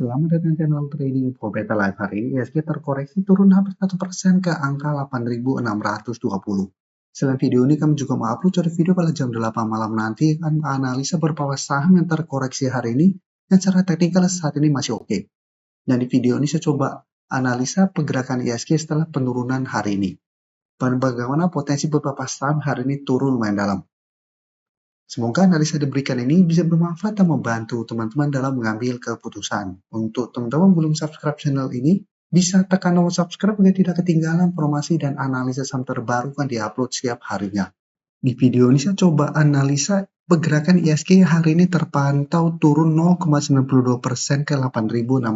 Selamat datang di channel Trading Info Beta Live. Hari ini ISG terkoreksi turun hampir 1% ke angka 8.620. Selain video ini, kami juga mengupload video pada jam 8 malam nanti akan analisa beberapa saham yang terkoreksi hari ini yang secara teknikal saat ini masih oke. Dan di video ini saya coba analisa pergerakan ISG setelah penurunan hari ini. Dan bagaimana potensi beberapa saham hari ini turun lumayan dalam. Semoga analisa diberikan ini bisa bermanfaat dan membantu teman-teman dalam mengambil keputusan. Untuk teman-teman belum subscribe channel ini, bisa tekan tombol subscribe agar tidak ketinggalan informasi dan analisa saham terbaru yang diupload setiap harinya. Di video ini saya coba analisa pergerakan ISG hari ini terpantau turun 0,92% ke 8.620.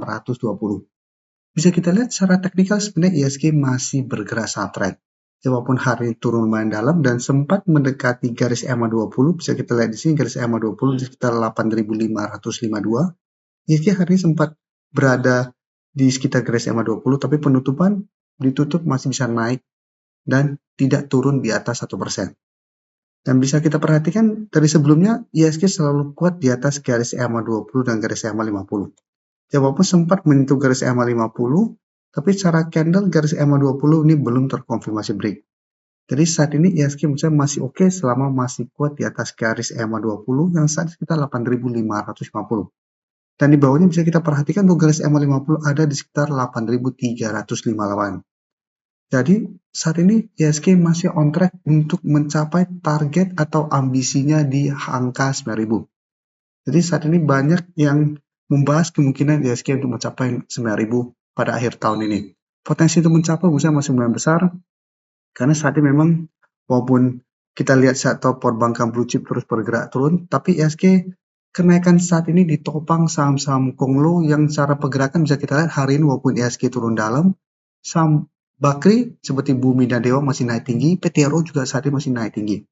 Bisa kita lihat secara teknikal sebenarnya ISG masih bergerak uptrend. Walaupun hari ini turun lumayan dalam dan sempat mendekati garis EMA 20, bisa kita lihat di sini garis EMA 20 di sekitar 8.552. ISG hari ini sempat berada di sekitar garis EMA 20, tapi penutupan ditutup masih bisa naik dan tidak turun di atas 1%. Dan bisa kita perhatikan dari sebelumnya ISG selalu kuat di atas garis EMA 20 dan garis EMA 50. Walaupun sempat menyentuh garis EMA 50, tapi secara candle garis EMA 20 ini belum terkonfirmasi break. Jadi saat ini ISG masih oke selama masih kuat di atas garis EMA 20 yang saat sekitar 8.550. Dan di bawahnya bisa kita perhatikan bahwa garis EMA 50 ada di sekitar 8.358. Jadi saat ini ISG masih on track untuk mencapai target atau ambisinya di angka 9.000. Jadi saat ini banyak yang membahas kemungkinan ISG untuk mencapai 9.000 pada akhir tahun ini. Potensi untuk mencapai masih lumayan besar, karena saat ini memang walaupun kita lihat sektor perbankan blue chip terus bergerak turun, tapi ISG kenaikan saat ini ditopang saham-saham konglo yang secara pergerakan bisa kita lihat hari ini walaupun ISG turun dalam, saham Bakri seperti Bumi dan Dewa masih naik tinggi, PTRO juga saat ini masih naik tinggi.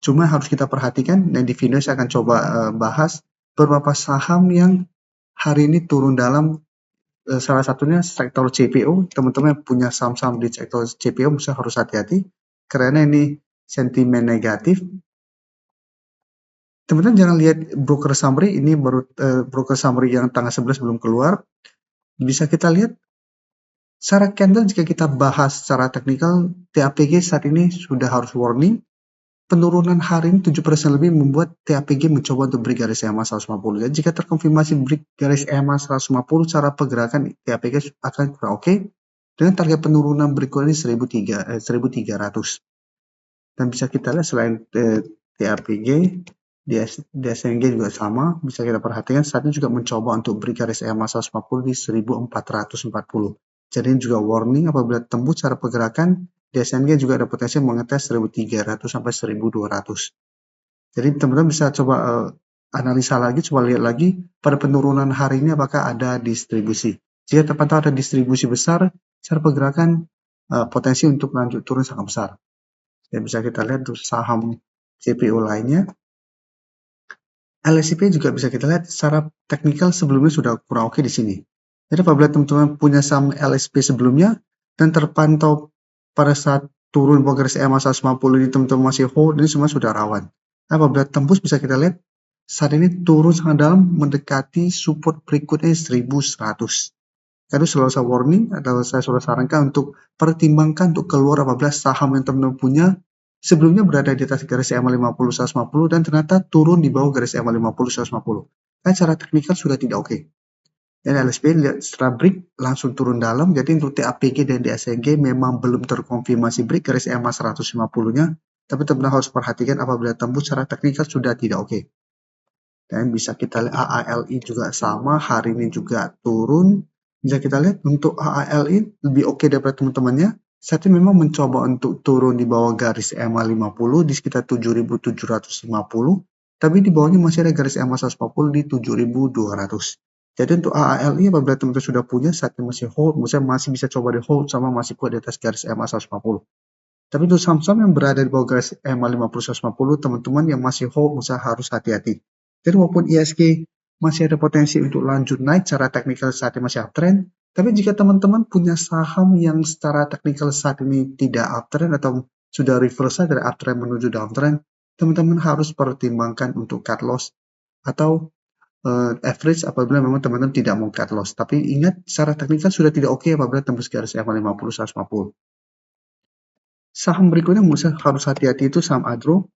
Cuma harus kita perhatikan, dan di video saya akan coba bahas beberapa saham yang hari ini turun dalam, salah satunya sektor CPO. Teman-teman punya saham-saham di sektor CPO harus hati-hati karena ini sentimen negatif. Teman-teman jangan lihat broker summary, ini baru broker summary yang tanggal 11 belum keluar. Bisa kita lihat secara candle, jika kita bahas secara teknikal, TAPG saat ini sudah harus warning. Penurunan hari ini 7% lebih membuat TAPG mencoba untuk break garis EMA 150. Dan jika terkonfirmasi break garis EMA 150, cara pergerakan TAPG akan kurang oke. Dengan target penurunan berikutnya 1.300. Dan bisa kita lihat selain TAPG, di SNG juga sama. Bisa kita perhatikan saat ini juga mencoba untuk break garis EMA 150 di 1.440. Jadi ini juga warning apabila tembus cara pergerakan. Di SNG juga ada potensi mengetes 1.300 sampai 1.200. Jadi teman-teman bisa coba analisa lagi, coba lihat lagi pada penurunan hari ini apakah ada distribusi. Jika terpantau ada distribusi besar, cara pergerakan potensi untuk lanjut turun sangat besar. Dan bisa kita lihat untuk saham CPO lainnya. LSIP juga bisa kita lihat secara teknikal sebelumnya sudah kurang oke di sini. Jadi apabila teman-teman punya saham LSP sebelumnya dan terpantau pada saat turun garis EMA 150 ini teman-teman masih hold, ini semua sudah rawan. Apabila tembus bisa kita lihat saat ini turun sangat dalam mendekati support berikutnya 1.100. Jadi selalu saya warning atau saya selalu sarankan untuk pertimbangkan untuk keluar apabila saham yang teman-teman punya sebelumnya berada di atas garis EMA 50 150 dan ternyata turun di bawah garis EMA 50 150. Kan secara teknikal sudah tidak oke. Dan LSP lihat setelah break langsung turun dalam, jadi untuk TAPG dan DSNG memang belum terkonfirmasi break garis EMA 150-nya, tapi teman-teman harus perhatikan apabila tembus secara teknikal sudah tidak oke. Dan bisa kita lihat AALI juga sama, hari ini juga turun. Bisa kita lihat untuk AALI lebih oke daripada teman-temannya. Saat ini memang mencoba untuk turun di bawah garis EMA 50 di sekitar 7.750, tapi di bawahnya masih ada garis EMA 150 di 7.200. Jadi untuk AALI apabila teman-teman sudah punya saat ini masih hold, masih bisa coba di hold sama masih kuat di atas garis EMA 150. Tapi untuk saham-saham yang berada di bawah garis EMA 50 150, teman-teman yang masih hold harus hati-hati. Jadi walaupun ISG masih ada potensi untuk lanjut naik secara teknikal saat ini masih uptrend, tapi jika teman-teman punya saham yang secara teknikal saat ini tidak uptrend atau sudah reverse dari uptrend menuju downtrend, teman-teman harus pertimbangkan untuk cut loss atau average apabila memang teman-teman tidak mau cut loss. Tapi ingat secara teknikal sudah tidak oke apabila tembus garis EMA 50 150. Saham berikutnya harus hati-hati itu saham Adro.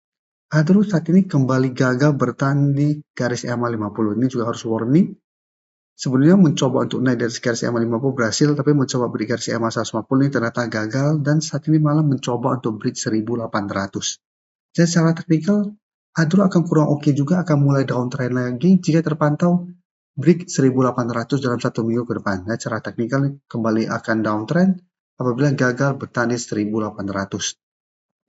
Adro saat ini kembali gagal bertahan di garis EMA 50. Ini juga harus warning. Sebenarnya mencoba untuk naik dari garis EMA 50 berhasil, tapi mencoba beri garis EMA 150 ini ternyata gagal dan saat ini malah mencoba untuk break 1800. Dan secara teknikal, Adro akan kurang oke juga, akan mulai downtrend lagi jika terpantau break 1800 dalam 1 minggu ke depan. Nah, secara teknikal kembali akan downtrend apabila gagal bertahan di 1800.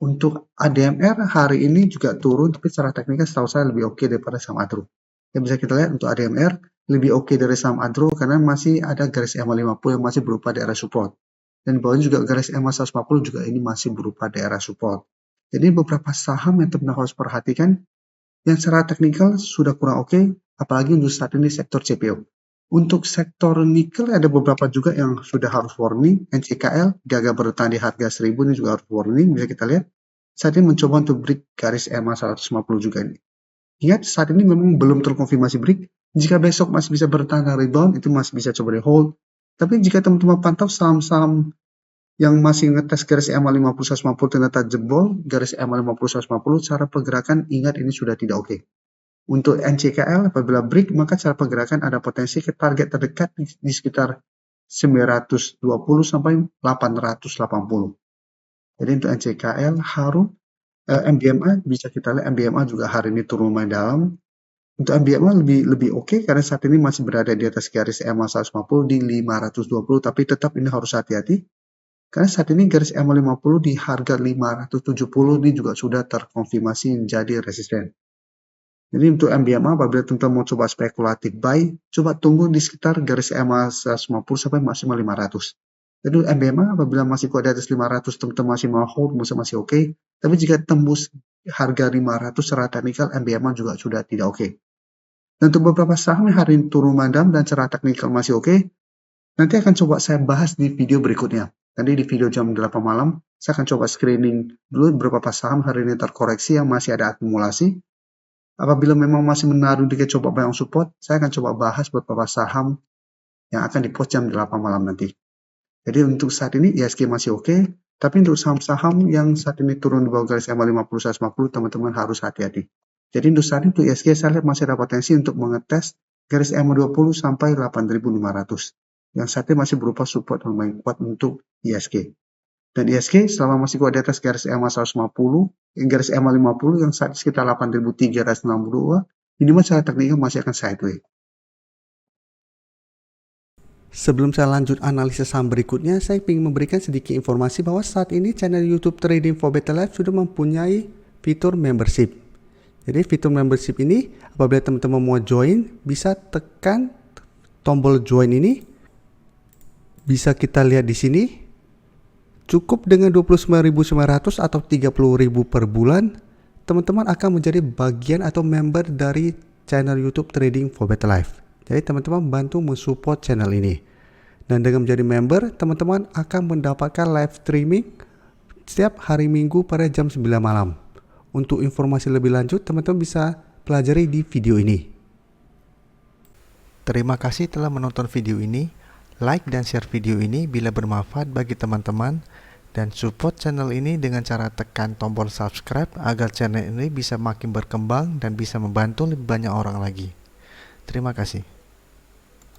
Untuk ADMR hari ini juga turun, tapi secara teknikal setahu saya lebih oke daripada saham Adro. Yang bisa kita lihat untuk ADMR lebih oke dari saham Adro karena masih ada garis EMA 50 yang masih berupa daerah support. Dan di bawahnya juga garis EMA 150 juga ini masih berupa daerah support. Jadi beberapa saham yang teman-teman harus perhatikan yang secara teknikal sudah kurang oke, apalagi untuk saat ini sektor CPO. Untuk sektor nikel ada beberapa juga yang sudah harus warning. NCKL gagal bertahan di harga 1000 ini juga harus warning, bisa kita lihat. Saat ini mencoba untuk break garis EMA 150 juga ini. Ingat saat ini memang belum terkonfirmasi break. Jika besok masih bisa bertahan rebound, itu masih bisa coba di hold. Tapi jika teman-teman pantau saham-saham yang masih ngetes garis EMA 50 150 ternyata jebol, garis EMA 50 150, cara pergerakan ingat ini sudah tidak oke. Untuk NCKL apabila break maka cara pergerakan ada potensi ke target terdekat di sekitar 920 sampai 880. Jadi untuk NCKL harus MBMA bisa kita lihat MBMA juga hari ini turun lumayan dalam. Untuk MBMA lebih oke karena saat ini masih berada di atas garis EMA 150 di 520, tapi tetap ini harus hati-hati. Karena saat ini garis EMA 50 di harga 570 ini juga sudah terkonfirmasi menjadi resisten. Jadi untuk MBMA apabila teman-teman mau coba spekulatif buy, coba tunggu di sekitar garis EMA 150 sampai maksimal 500. Jadi MBMA apabila masih kuat di atas 500 teman-teman masih mau hold, masih oke. Tapi jika tembus harga 500 secara teknikal MBMA juga sudah tidak oke. Dan untuk beberapa saham yang hari ini turun madam dan secara teknikal masih oke, nanti akan coba saya bahas di video berikutnya. Nanti di video jam 8 malam, saya akan coba screening dulu beberapa saham hari ini terkoreksi yang masih ada akumulasi. Apabila memang masih menaruh di coba bayang support, saya akan coba bahas beberapa saham yang akan di-post jam 8 malam nanti. Jadi untuk saat ini ISG masih oke, tapi untuk saham-saham yang saat ini turun di bawah garis EMA 50 150, teman-teman harus hati-hati. Jadi untuk saat ini untuk ISG saya lihat masih ada potensi untuk mengetes garis EMA 20 sampai 8.500. Yang saat ini masih berupa support yang lumayan kuat untuk ISG. Dan ISG selama masih kuat di atas garis EMA 150, garis EMA 50 yang saat sekitar 8.362, minimal secara teknikal masih akan sideways. Sebelum saya lanjut analisis saham berikutnya, saya ingin memberikan sedikit informasi bahwa saat ini channel YouTube Trading for Better Life sudah mempunyai fitur membership. Jadi fitur membership ini apabila teman-teman mau join, bisa tekan tombol join ini. Bisa kita lihat di sini. Cukup dengan 29.900 atau 30.000 per bulan, teman-teman akan menjadi bagian atau member dari channel YouTube Trading for Better Life. Jadi teman-teman bantu mensupport channel ini. Dan dengan menjadi member, teman-teman akan mendapatkan live streaming setiap hari Minggu pada jam 9 malam. Untuk informasi lebih lanjut, teman-teman bisa pelajari di video ini. Terima kasih telah menonton video ini. Like dan share video ini bila bermanfaat bagi teman-teman. Dan support channel ini dengan cara tekan tombol subscribe agar channel ini bisa makin berkembang dan bisa membantu lebih banyak orang lagi. Terima kasih.